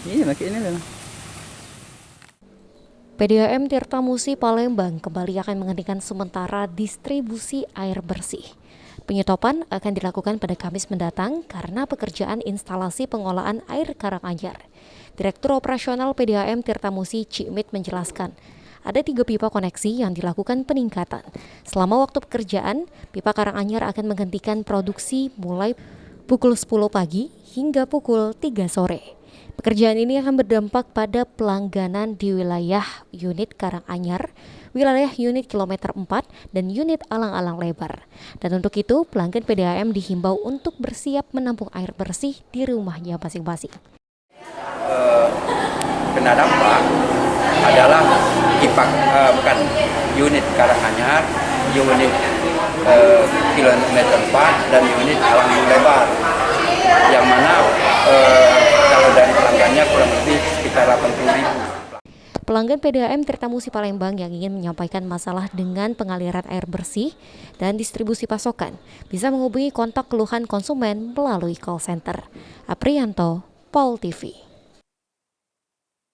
Iya, pakai ini loh. PDAM Tirtamusi Palembang kembali akan menghentikan sementara distribusi air bersih. Penyetopan akan dilakukan pada Kamis mendatang karena pekerjaan instalasi pengolahan air Karanganyar. Direktur Operasional PDAM Tirtamusi Cikmit menjelaskan, ada 3 pipa koneksi yang dilakukan peningkatan. Selama waktu pekerjaan, pipa Karanganyar akan menghentikan produksi mulai pukul 10 pagi hingga pukul 3 sore. Pekerjaan ini akan berdampak pada pelangganan di wilayah unit Karanganyar, wilayah unit kilometer 4, dan unit alang-alang lebar. Dan untuk itu, pelanggan PDAM dihimbau untuk bersiap menampung air bersih di rumahnya masing-masing. Kena dampak adalah pipa bukan unit Karanganyar, unit kilometer 4 dan unit alang lebar, yang mana kalau dari pelanggannya kurang lebih sekitar 80.000. Pelanggan PDAM Tirtamusi Palembang yang ingin menyampaikan masalah dengan pengaliran air bersih dan distribusi pasokan bisa menghubungi kontak keluhan konsumen melalui call center. Aprianto, Pol TV.